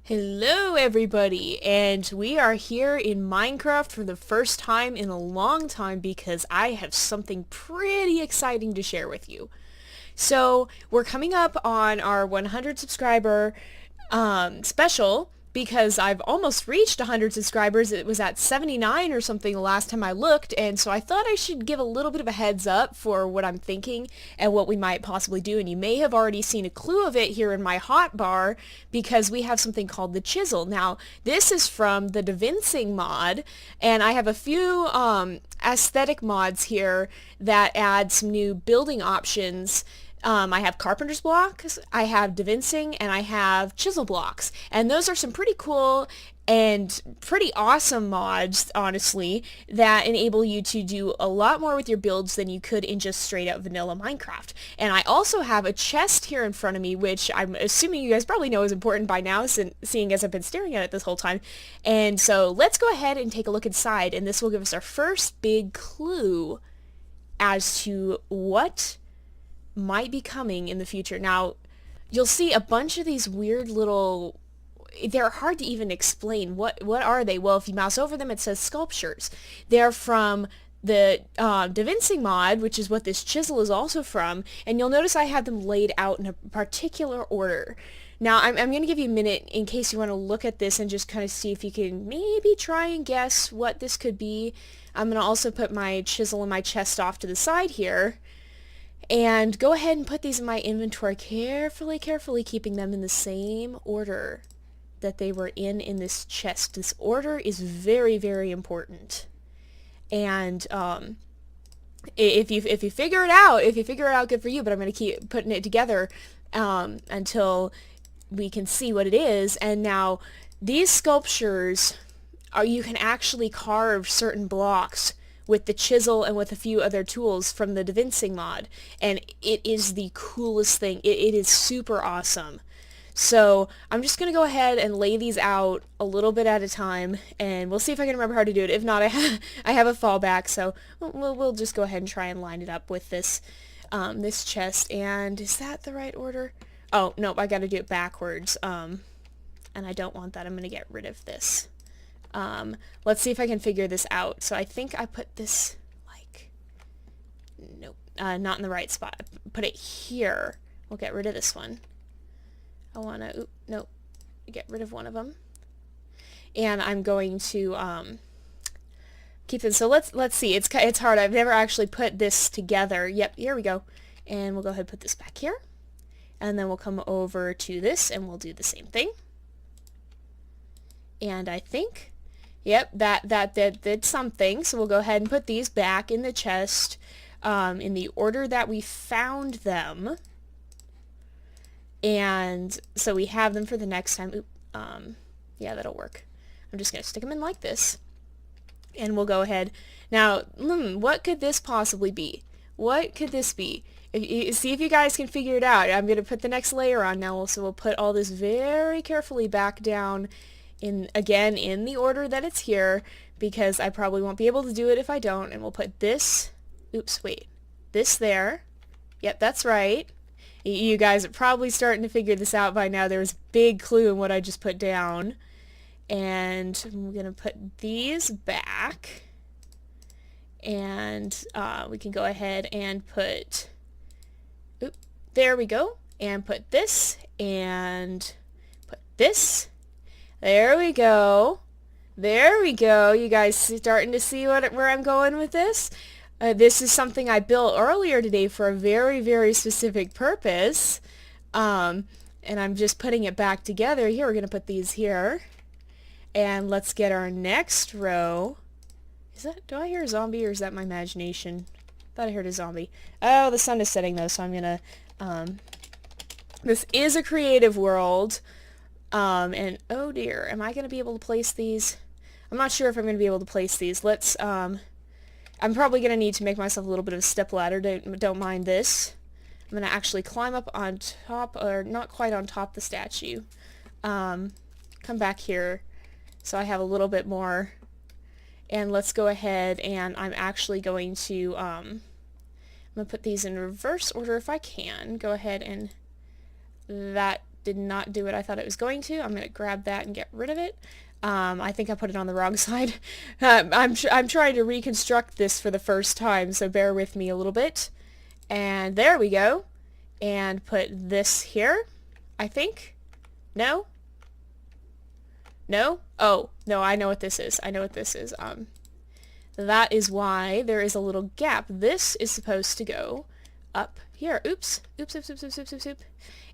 Hello everybody, and we are here in Minecraft for the first time in a long time because I have something pretty exciting to share with you. So we're coming up on our 100 subscriber special because I've almost reached 100 subscribers. It was at 79 or something the last time I looked, and so I thought I should give a little bit of a heads up for what I'm thinking and what we might possibly do. And you may have already seen a clue of it here in my hotbar because we have something called the chisel. Now, this is from the Davincing mod, and I have a few aesthetic mods here that add some new building options. I have carpenter's blocks, I have Davincing, and I have chisel blocks. And those are some pretty cool and pretty awesome mods, honestly, that enable you to do a lot more with your builds than you could in just straight up vanilla Minecraft. And I also have a chest here in front of me, which I'm assuming you guys probably know is important by now, seeing as I've been staring at it this whole time. And so let's go ahead and take a look inside, and this will give us our first big clue as to what might be coming in the future. Now, you'll see a bunch of these weird little, they're hard to even explain. What are they? Well, if you mouse over them, it says sculptures. They're from the Davincing mod, which is what this chisel is also from, and you'll notice I have them laid out in a particular order. Now, I'm going to give you a minute in case you want to look at this and just kind of see if you can maybe try and guess what this could be. I'm going to also put my chisel and my chest off to the side here. And go ahead and put these in my inventory carefully, keeping them in the same order that they were in this chest. This order is very, very important. And if you figure it out, good for you. But I'm going to keep putting it together until we can see what it is. And now these sculptures you can actually carve certain blocks with the chisel and with a few other tools from the Davincing mod, and it is the coolest thing. It is super awesome. So I'm just going to go ahead and lay these out a little bit at a time, and we'll see if I can remember how to do it. If not, I have a fallback, so we'll just go ahead and try and line it up with this this chest. And is that the right order? Oh, nope, I got to do it backwards, and I don't want that. I'm going to get rid of this. Let's see if I can figure this out. So I think I put this, like, nope, not in the right spot. Put it here. We'll get rid of this one. I want to, nope, get rid of one of them. And I'm going to, keep it. So let's see. It's hard. I've never actually put this together. Yep, here we go. And we'll go ahead and put this back here. And then we'll come over to this and we'll do the same thing. And I think, yep, that did something. So we'll go ahead and put these back in the chest in the order that we found them. And so we have them for the next time. Oop, yeah, that'll work. I'm just going to stick them in like this. And we'll go ahead. Now, what could this possibly be? What could this be? See if you guys can figure it out. I'm going to put the next layer on now. So we'll put all this very carefully back down again in the order that it's here, because I probably won't be able to do it if I don't. And we'll put this, oops, wait, this there. Yep, that's right. You guys are probably starting to figure this out by now. There's a big clue in what I just put down. And I'm going to put these back. And we can go ahead and put, oop, there we go. And put this, and put this. There we go. There we go. You guys starting to see where I'm going with this? This is something I built earlier today for a very, very specific purpose. And I'm just putting it back together. Here, we're going to put these here. And let's get our next row. Do I hear a zombie, or is that my imagination? I thought I heard a zombie. Oh, the sun is setting though, so I'm going to, this is a creative world. And oh dear, am I going to be able to place these? I'm not sure if I'm going to be able to place these. Let's, I'm probably going to need to make myself a little bit of a step ladder. Don't mind this. I'm going to actually climb up on top, or not quite on top of the statue. Come back here so I have a little bit more. And let's go ahead, and I'm actually going to, I'm going to put these in reverse order if I can. Go ahead and that did not do what I thought it was going to. I'm going to grab that and get rid of it. I think I put it on the wrong side. I'm trying to reconstruct this for the first time, so bear with me a little bit. And there we go. And put this here, I think. No? No? Oh, no, I know what this is. I know what this is. That is why there is a little gap. This is supposed to go up here. Oops. Oops, oops, oops, oops, oops, oops, oops.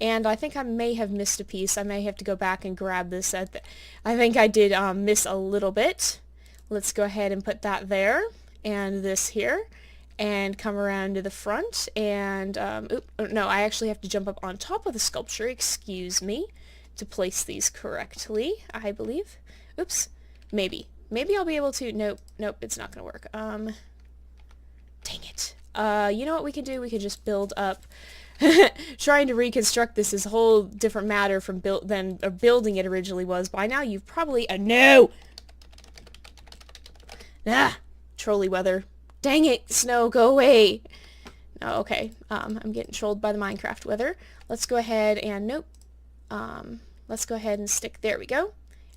And I think I may have missed a piece. I may have to go back and grab this. I think I did miss a little bit. Let's go ahead and put that there. And this here. And come around to the front. And, no, I actually have to jump up on top of the sculpture. Excuse me. To place these correctly, I believe. Oops. Maybe. Maybe I'll be able to... Nope. Nope, it's not going to work. Dang it. You know what we can do? We can just build up... Trying to reconstruct this is a whole different matter from building it originally was. By now you've probably... no! Ah! Trolley weather. Dang it, snow, go away! Oh, okay. I'm getting trolled by the Minecraft weather. Let's go ahead and... Nope. Let's go ahead and stick... There we go.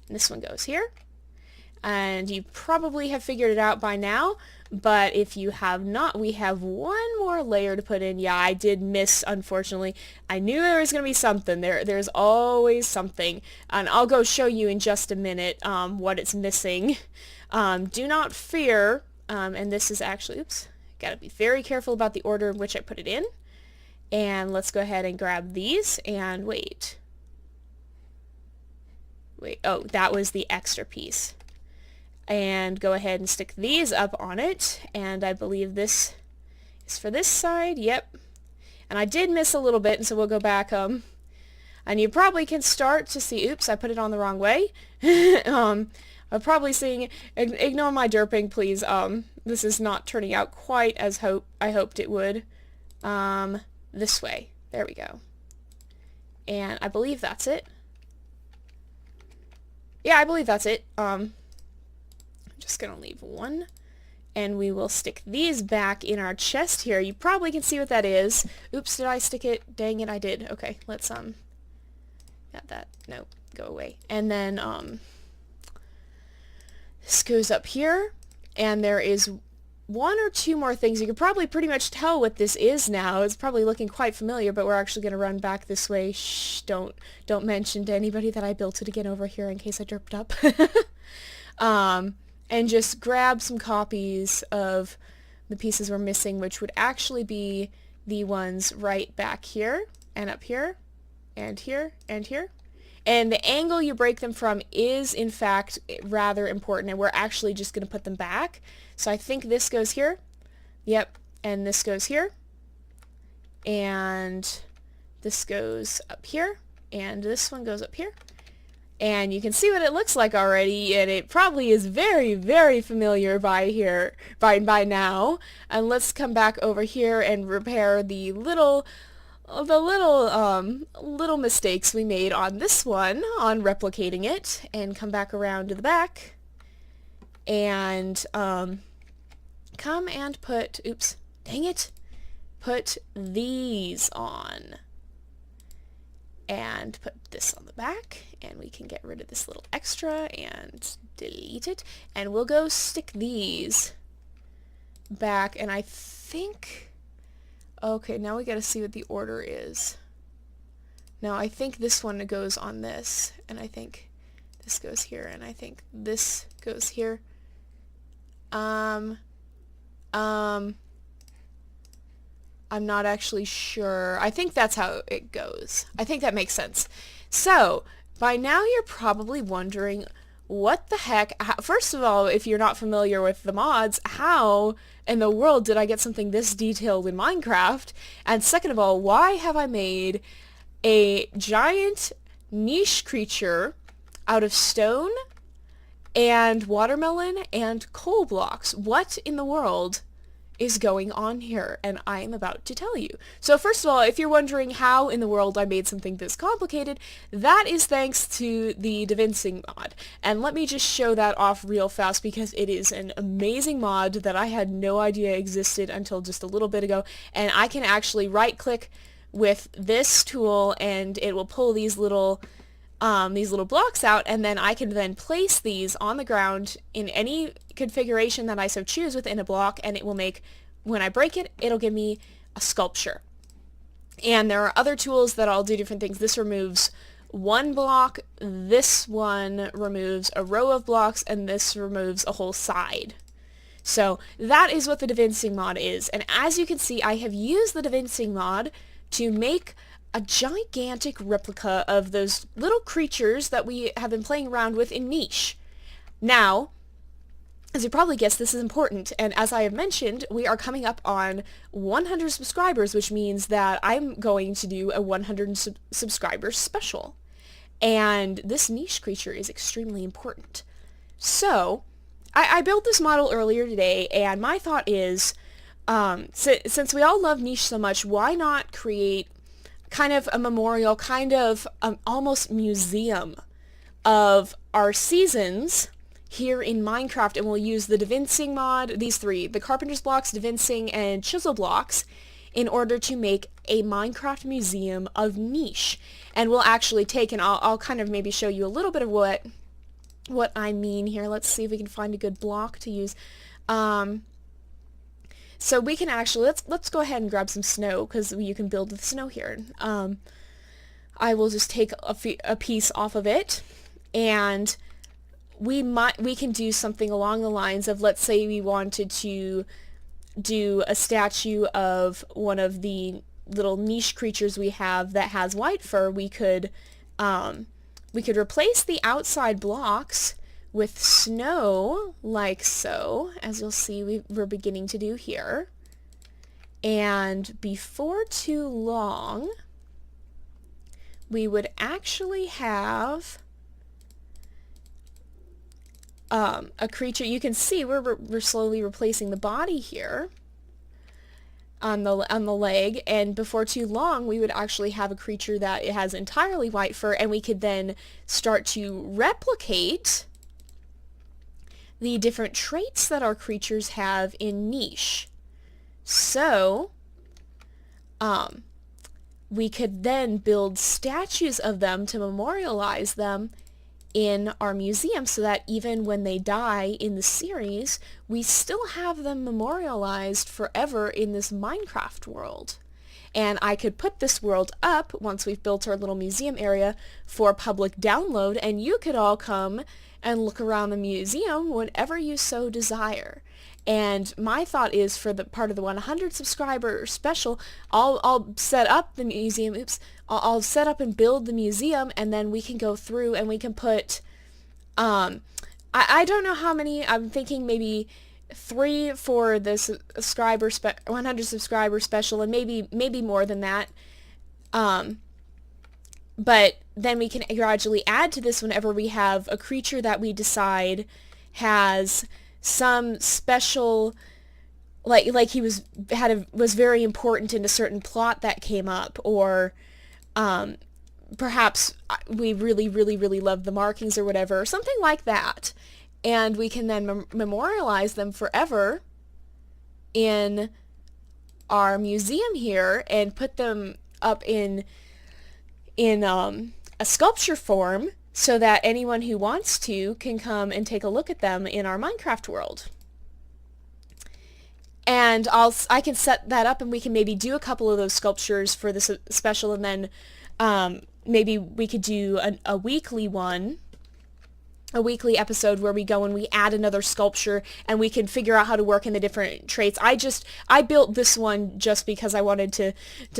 And this one goes here. And you probably have figured it out by now, but if you have not, we have one more layer to put in. Yeah, I did miss, unfortunately. I knew there was going to be something. There's always something. And I'll go show you in just a minute what it's missing. Do not fear, and this is actually... Oops. Got to be very careful about the order in which I put it in. And let's go ahead and grab these, and wait. Oh, that was the extra piece. And go ahead and stick these up on it, and I believe this is for this side. Yep. And I did miss a little bit, and so we'll go back, and you probably can start to see... Oops, I put it on the wrong way. I'm probably seeing... Ignore my derping, please. This is not turning out quite as I hoped it would. This way. There we go. And I believe that's it. Yeah, I believe that's it. I'm just gonna leave one, and we will stick these back in our chest here. You probably can see what that is. Oops, did I stick it? Dang it, I did. Okay, let's got that. No, go away. And then this goes up here, and there is one or two more things. You can probably pretty much tell what this is now. It's probably looking quite familiar, but we're actually going to run back this way. Shh, don't mention to anybody that I built it again over here in case I derped up. And just grab some copies of the pieces we're missing, which would actually be the ones right back here, and up here, and here, and here. And the angle you break them from is, in fact, rather important, and we're actually just going to put them back. So I think this goes here. Yep, and this goes here. And this goes up here, and this one goes up here. And you can see what it looks like already, and it probably is very, very familiar by now. And let's come back over here and repair the little mistakes we made on this one, on replicating it, and come back around to the back, and come and put, oops, dang it, put these on, and put this on the back, and we can get rid of this little extra and delete it, and we'll go stick these back, and I think, okay, now we gotta see what the order is. Now I think this one goes on this, and I think this goes here, and I think this goes here. I'm not actually sure. I think that's how it goes. I think that makes sense. So, by now you're probably wondering, what the heck? First of all, if you're not familiar with the mods, how in the world did I get something this detailed in Minecraft? And second of all, why have I made a giant niche creature out of stone and watermelon and coal blocks? What in the world is going on here? And I'm about to tell you. So first of all, if you're wondering how in the world I made something this complicated, that is thanks to the Davincing mod. And let me just show that off real fast because it is an amazing mod that I had no idea existed until just a little bit ago. And I can actually right click with this tool, and it will pull these little blocks out, and then I can then place these on the ground in any configuration that I so choose within a block, and it will make, when I break it, it'll give me a sculpture. And there are other tools that all do different things. This removes one block, this one removes a row of blocks, and this removes a whole side. So that is what the Devincing mod is, and as you can see, I have used the Devincing mod to make a gigantic replica of those little creatures that we have been playing around with in Niche. Now, as you probably guessed, this is important, and as I have mentioned, we are coming up on 100 subscribers, which means that I'm going to do a 100 subscriber special. And this niche creature is extremely important. So, I built this model earlier today, and my thought is, since we all love niche so much, why not create kind of a memorial, kind of almost museum of our seasons here in Minecraft, and we'll use the Devincing mod, these three, the Carpenter's blocks, Devincing, and Chisel blocks, in order to make a Minecraft museum of niche. And we'll actually take, and I'll kind of maybe show you a little bit of what I mean here. Let's see if we can find a good block to use. So we can actually, let's go ahead and grab some snow, because you can build with snow here. I will just take a piece off of it, and we can do something along the lines of, let's say we wanted to do a statue of one of the little niche creatures we have that has white fur. We could replace the outside blocks with snow, like so, as you'll see we're beginning to do here. And before too long, we would actually have a creature. You can see we're slowly replacing the body here on the leg, and before too long we would actually have a creature that it has entirely white fur, and we could then start to replicate the different traits that our creatures have in niche. So we could then build statues of them to memorialize them in our museum, so that even when they die in the series, we still have them memorialized forever in this Minecraft world. And I could put this world up once we've built our little museum area for public download, and you could all come and look around the museum whenever you so desire. And my thought is, for the part of the 100 subscriber special, I'll set up the museum, I'll set up and build the museum, and then we can go through and we can put, I don't know how many, I'm thinking maybe 3 for the 100 subscriber special, and maybe more than that. But then we can gradually add to this whenever we have a creature that we decide has some special, like he was very important in a certain plot that came up, or perhaps we really love the markings or whatever, or something like that, and we can then memorialize them forever in our museum here and put them up in a sculpture form, so that anyone who wants to can come and take a look at them in our Minecraft world. And I can set that up, and we can maybe do a couple of those sculptures for this special, and then maybe we could do a weekly one, a weekly episode where we go and we add another sculpture, and we can figure out how to work in the different traits. I built this one just because I wanted to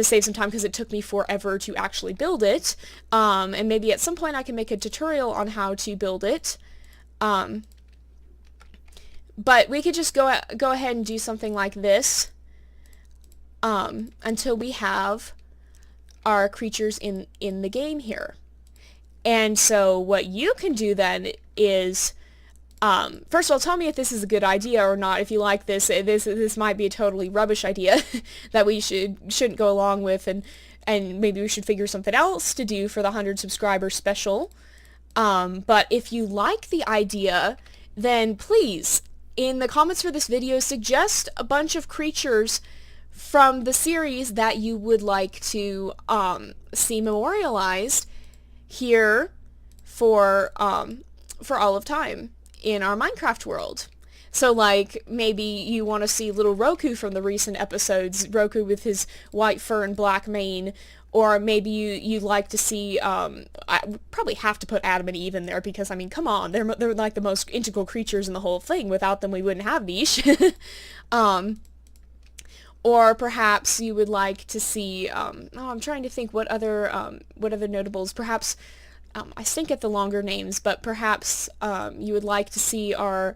save some time, because it took me forever to actually build it. And maybe at some point I can make a tutorial on how to build it. But we could just go ahead and do something like this until we have our creatures in the game here. And so what you can do then is, first of all, tell me if this is a good idea or not. If you like this, this might be a totally rubbish idea that we shouldn't go along with, and maybe we should figure something else to do for the 100 subscriber special. But if you like the idea, then please, in the comments for this video, suggest a bunch of creatures from the series that you would like to see memorialized here for all of time in our Minecraft world. So like maybe you want to see little Roku from the recent episodes, Roku with his white fur and black mane, or maybe you'd like to see, I probably have to put Adam and Eve in there because, I mean, come on, they're like the most integral creatures in the whole thing. Without them, we wouldn't have Niche. Or perhaps you would like to see, I'm trying to think what other notables, perhaps, I stink at the longer names, but perhaps you would like to see our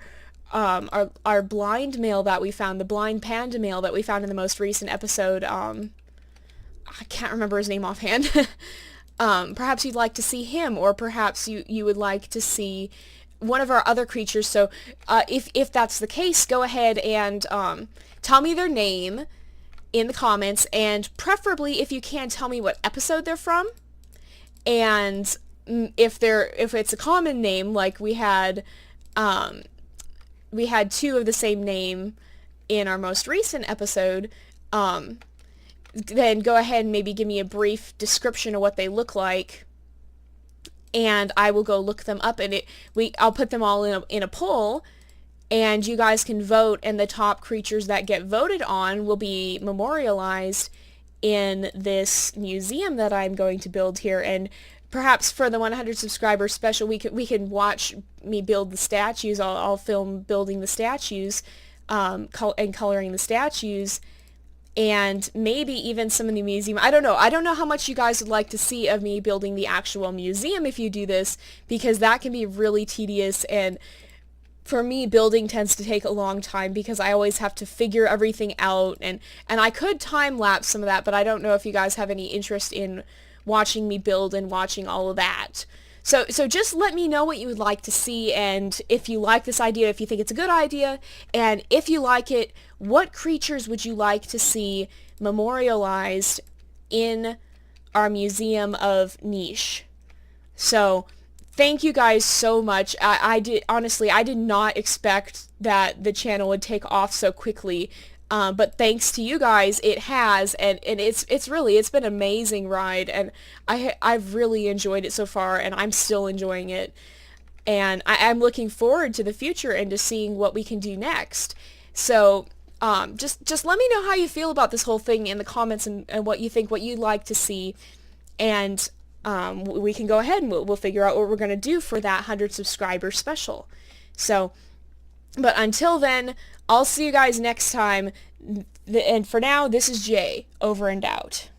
blind male that we found, the blind panda male that we found in the most recent episode. I can't remember his name offhand. Perhaps you'd like to see him, or perhaps you would like to see one of our other creatures. So if that's the case, go ahead and tell me their name in the comments, and preferably, if you can, tell me what episode they're from. And if it's a common name, like we had two of the same name in our most recent episode, then go ahead and maybe give me a brief description of what they look like, and I will go look them up, and I'll put them all in a poll, and you guys can vote, and the top creatures that get voted on will be memorialized in this museum that I'm going to build here. And perhaps for the 100 subscriber special, we can watch me build the statues. I'll film building the statues, and coloring the statues, and maybe even some of the museum. I don't know how much you guys would like to see of me building the actual museum if you do this, because that can be really tedious, and for me, building tends to take a long time because I always have to figure everything out, and I could time lapse some of that, but I don't know if you guys have any interest in watching me build and watching all of that. So just let me know what you would like to see, and if you like this idea, if you think it's a good idea, and if you like it, what creatures would you like to see memorialized in our Museum of Niche? So thank you guys so much. Honestly, I did not expect that the channel would take off so quickly. But thanks to you guys, it has, and it's been an amazing ride, and I've really enjoyed it so far, and I'm still enjoying it, and I'm looking forward to the future and to seeing what we can do next. So just let me know how you feel about this whole thing in the comments, and what you think, what you'd like to see, and we can go ahead and we'll figure out what we're going to do for that 100 subscriber special. So, but until then, I'll see you guys next time, and for now, this is Jay, over and out.